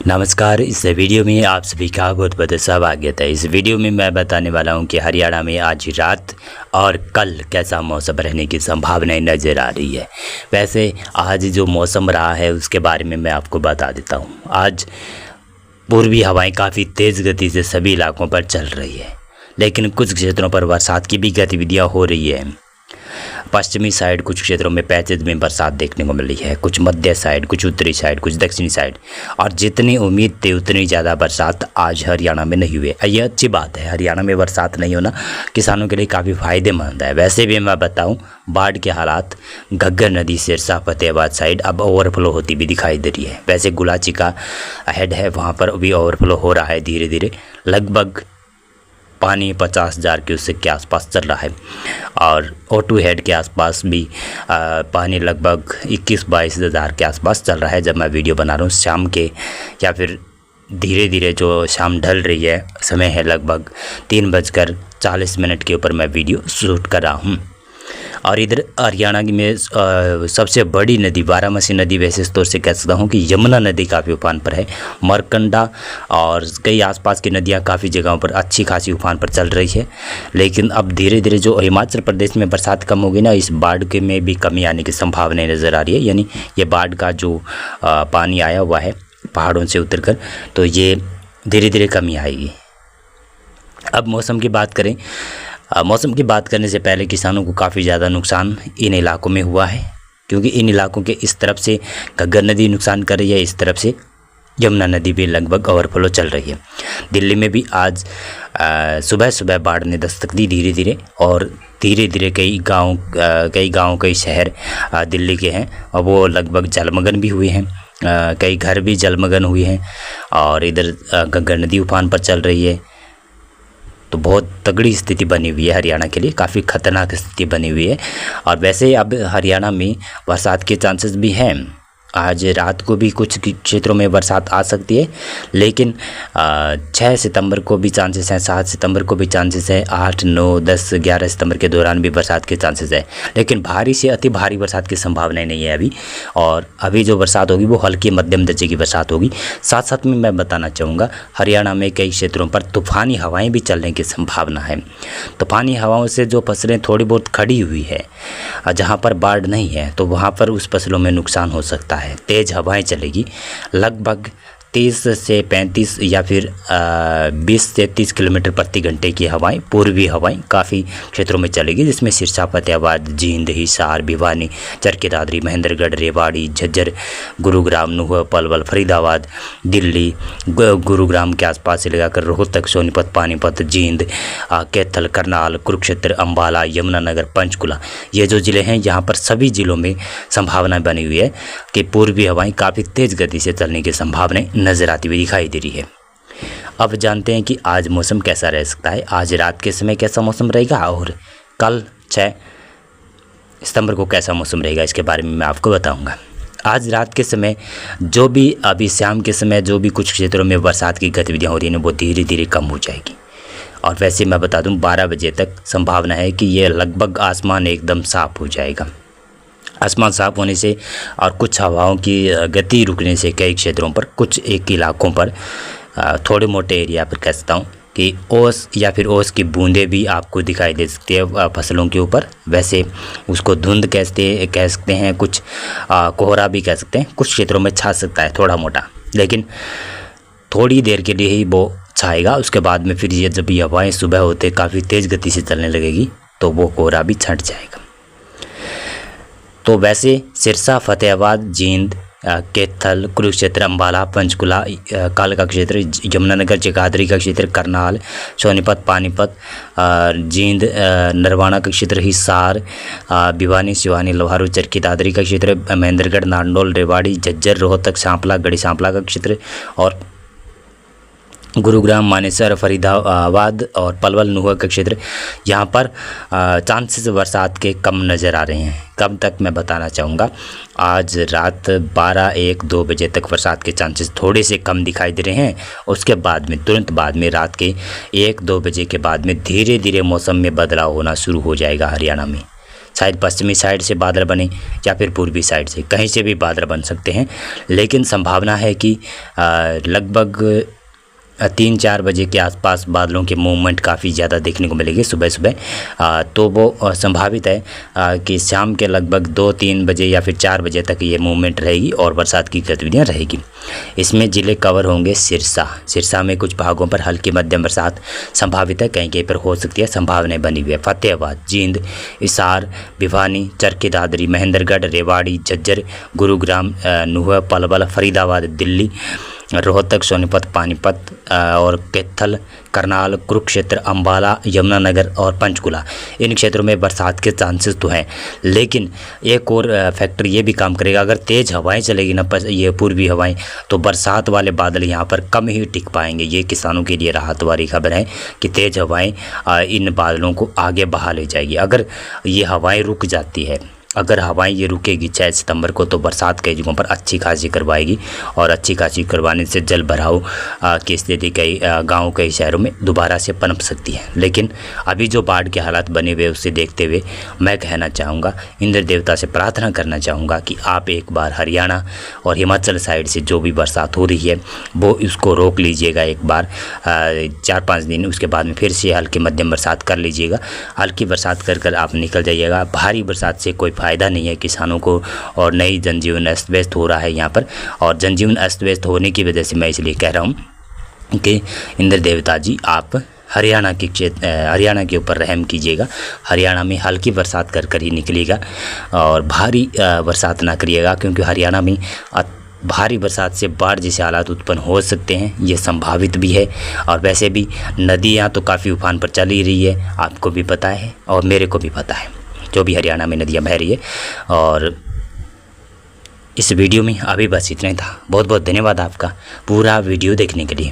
नमस्कार। इस वीडियो में आप सभी का बहुत बहुत स्वागत है। इस वीडियो में मैं बताने वाला हूं कि हरियाणा में आज रात और कल कैसा मौसम रहने की संभावनाएं नज़र आ रही है। वैसे आज जो मौसम रहा है उसके बारे में मैं आपको बता देता हूं। आज पूर्वी हवाएं काफ़ी तेज़ गति से सभी इलाकों पर चल रही है, लेकिन कुछ क्षेत्रों पर बरसात की भी गतिविधियाँ हो रही है। पश्चिमी साइड कुछ क्षेत्रों में पैचेज में बरसात देखने को मिली है, कुछ मध्य साइड, कुछ उत्तरी साइड, कुछ दक्षिणी साइड, और जितनी उम्मीद थी उतनी ज़्यादा बरसात आज हरियाणा में नहीं हुई है। ये अच्छी बात है, हरियाणा में बरसात नहीं होना किसानों के लिए काफ़ी फ़ायदेमंद है। वैसे भी मैं बताऊं, बाढ़ के हालात घग्गर नदी सिरसा फतेहाबाद साइड अब ओवरफ्लो होती भी दिखाई दे रही है। वैसे गुलाची का हेड है, वहाँ पर भी ओवरफ्लो हो रहा है धीरे धीरे। लगभग पानी 50,000 क्यूसेक के आसपास चल रहा है, और O2 हेड के आसपास भी पानी लगभग 21-22 हज़ार के आसपास चल रहा है जब मैं वीडियो बना रहा हूँ। शाम के या फिर धीरे धीरे जो शाम ढल रही है, समय है लगभग 3:40 के ऊपर मैं वीडियो शूट कर रहा हूँ। और इधर हरियाणा में सबसे बड़ी नदी बारामसी नदी, वैसे तौर से कह सकता हूँ कि यमुना नदी काफ़ी उफान पर है। मरकंडा और कई आसपास की नदियाँ काफ़ी जगहों पर अच्छी खासी उफान पर चल रही है। लेकिन अब धीरे धीरे जो हिमाचल प्रदेश में बरसात कम होगी ना, इस बाढ़ के में भी कमी आने की संभावनाएं नज़र आ रही है। यानी ये बाढ़ का जो पानी आया हुआ है पहाड़ों से उतरकर, तो ये धीरे धीरे कमी आएगी। अब मौसम की बात करें, मौसम की बात करने से पहले किसानों को काफ़ी ज़्यादा नुकसान इन इलाकों में हुआ है, क्योंकि इन इलाकों के इस तरफ से घग्गर नदी नुकसान कर रही है, इस तरफ से यमुना नदी भी लगभग ओवरफ्लो चल रही है। दिल्ली में भी आज सुबह सुबह बाढ़ ने दस्तक दी धीरे धीरे, और धीरे धीरे कई गांव कई शहर दिल्ली के हैं और वो लगभग जलमग्न भी हुए हैं। कई घर भी जलमग्न हुए हैं, और इधर घग्गर नदी उफान पर चल रही है। तो बहुत तगड़ी स्थिति बनी हुई है हरियाणा के लिए, काफ़ी खतरनाक स्थिति बनी हुई है। और वैसे अब हरियाणा में बरसात के चांसेस भी हैं। आज रात को भी कुछ क्षेत्रों में बरसात आ सकती है, लेकिन 6 सितंबर को भी चांसेस हैं, 7 सितंबर को भी चांसेस है, 8, 9, 10, 11 सितंबर के दौरान भी बरसात के चांसेस है। लेकिन भारी से अति भारी बरसात की संभावनाएं नहीं है अभी। और अभी जो बरसात होगी वो हल्की मध्यम दर्जे की बरसात होगी। साथ साथ में मैं बताना चाहूँगा, हरियाणा में कई क्षेत्रों पर तूफ़ानी हवाएँ भी चलने की संभावना है। तूफ़ानी हवाओं से जो फसलें थोड़ी बहुत खड़ी हुई है, जहाँ पर बाढ़ नहीं है, तो वहाँ पर उस फसलों में नुकसान हो सकता है। तेज़ हवाएं चलेगी, लगभग 30 से 35 या फिर 20 से 30 किलोमीटर प्रति घंटे की हवाएं, पूर्वी हवाएं काफ़ी क्षेत्रों में चलेगी, जिसमें सिरसा फतेहाबाद, जींद, हिसार, भिवानी, चरखी दादरी, महेंद्रगढ़, रेवाड़ी, झज्जर, गुरुग्राम, नुह, पलवल, फरीदाबाद, दिल्ली, गुरुग्राम के आसपास से लगाकर रोहतक, सोनीपत, पानीपत, जींद, कैथल, करनाल, कुरुक्षेत्र, अम्बाला, यमुनानगर, पंचकुला, ये जो ज़िले हैं यहाँ पर सभी ज़िलों में संभावना बनी हुई है कि पूर्वी हवाएं काफ़ी तेज़ गति से चलने की संभावनाएं नज़र आती हुई दिखाई दे रही है। अब जानते हैं कि आज मौसम कैसा रह सकता है। आज रात के समय कैसा मौसम रहेगा और कल 6 सितंबर को कैसा मौसम रहेगा, इसके बारे में मैं आपको बताऊंगा। आज रात के समय जो भी अभी शाम के समय जो भी कुछ क्षेत्रों में बरसात की गतिविधियां हो रही हैं वो धीरे धीरे कम हो जाएगी। और वैसे मैं बता दूं 12 बजे तक संभावना है कि ये लगभग आसमान एकदम साफ़ हो जाएगा। आसमान साफ़ होने से और कुछ हवाओं की गति रुकने से कई क्षेत्रों पर, कुछ एक इलाकों पर, थोड़े मोटे एरिया पर कह सकता हूँ कि ओस या फिर ओस की बूंदें भी आपको दिखाई दे सकती है फसलों के ऊपर। वैसे उसको धुंध कह सकते हैं, कुछ कोहरा भी कह सकते हैं। कुछ क्षेत्रों में छा सकता है थोड़ा मोटा, लेकिन थोड़ी देर के लिए ही वो छाएगा। उसके बाद में फिर ये जब ये हवाएँ सुबह होते काफ़ी तेज़ गति से चलने लगेगी तो वो कोहरा भी छट जाएगा। तो वैसे सिरसा, फतेहाबाद, जींद, कैथल, कुरुक्षेत्र, अम्बाला, पंचकुला, कालका क्षेत्र, यमुनानगर, जगाधरी का क्षेत्र, करनाल, सोनीपत, पानीपत, जींद, नरवाना का क्षेत्र, हिसार, भिवानी, सिवानी, लोहारू, चरखी दादरी का क्षेत्र, महेंद्रगढ़, नारनौल, रेवाड़ी, झज्जर, रोहतक, सांपला, गढ़ी सांपला का क्षेत्र, और गुरुग्राम, मानेसर, फरीदाबाद और पलवल, नुह का क्षेत्र, यहाँ पर चांसेस बरसात के कम नज़र आ रहे हैं। कब तक मैं बताना चाहूँगा, आज रात 12, 1, 2 बजे तक बरसात के चांसेस थोड़े से कम दिखाई दे रहे हैं। उसके बाद में तुरंत बाद में रात के 1, 2 बजे के बाद में धीरे धीरे मौसम में बदलाव होना शुरू हो जाएगा हरियाणा में। शायद पश्चिमी साइड से बादल बने या फिर पूर्वी साइड से, कहीं से भी बादल बन सकते हैं। लेकिन संभावना है कि लगभग 3-4 बजे के आसपास बादलों के मूवमेंट काफ़ी ज़्यादा देखने को मिलेगी सुबह सुबह। तो वो संभावित है कि शाम के लगभग 2-3 बजे या फिर 4 बजे तक ये मूवमेंट रहेगी और बरसात की गतिविधियाँ रहेगी। इसमें ज़िले कवर होंगे सिरसा में कुछ भागों पर हल्की मध्यम बरसात संभावित है, कहीं कहीं पर हो सकती है, संभावनाएं बनी हुई है। फतेहाबाद, जींद, हिसार, भिवानी, चरखी दादरी, महेंद्रगढ़, रेवाड़ी, झज्जर, गुरुग्राम, नुह, पलवल, फरीदाबाद, दिल्ली, रोहतक, सोनीपत, पानीपत और कैथल, करनाल, कुरुक्षेत्र, अंबाला, यमुनानगर और पंचकुला, इन क्षेत्रों में बरसात के चांसेस तो हैं। लेकिन एक और फैक्टर ये भी काम करेगा, अगर तेज़ हवाएं चलेगी ना, ये पूर्वी हवाएं, तो बरसात वाले बादल यहाँ पर कम ही टिक पाएंगे। ये किसानों के लिए राहत वाली खबर है कि तेज़ हवाएँ इन बादलों को आगे बहा ले जाएगी। अगर ये हवाएँ रुक जाती है, अगर हवाएं ये रुकेगी 6 सितंबर को, तो बरसात कई जगहों पर अच्छी खासी करवाएगी और अच्छी खासी करवाने से जल भराव की स्थिति कई गाँव कई शहरों में दोबारा से पनप सकती है। लेकिन अभी जो बाढ़ के हालात बने हुए उसे देखते हुए मैं कहना चाहूँगा, इंद्र देवता से प्रार्थना करना चाहूँगा कि आप एक बार हरियाणा और हिमाचल साइड से जो भी बरसात हो रही है वो इसको रोक लीजिएगा एक बार 4-5 दिन, उसके बाद में फिर से हल्की मध्यम बरसात कर लीजिएगा। हल्की बरसात कर आप निकल जाइएगा। भारी बरसात से कोई फ़ायदा नहीं है किसानों को, और नई जनजीवन अस्त व्यस्त हो रहा है यहाँ पर। और जनजीवन अस्त व्यस्त होने की वजह से मैं इसलिए कह रहा हूँ कि इंद्र देवता जी आप हरियाणा के ऊपर रहम कीजिएगा। हरियाणा में हल्की बरसात कर ही निकलिएगा और भारी बरसात ना करिएगा, क्योंकि हरियाणा में भारी बरसात से बाढ़ जैसे हालात उत्पन्न हो सकते हैं, ये संभावित भी है। और वैसे भी नदियाँ तो काफ़ी उफान पर चल ही रही है, आपको भी पता है और मेरे को भी पता है, जो भी हरियाणा में नदियाँ बह रही है। और इस वीडियो में अभी बस इतना ही था। बहुत बहुत धन्यवाद आपका पूरा वीडियो देखने के लिए।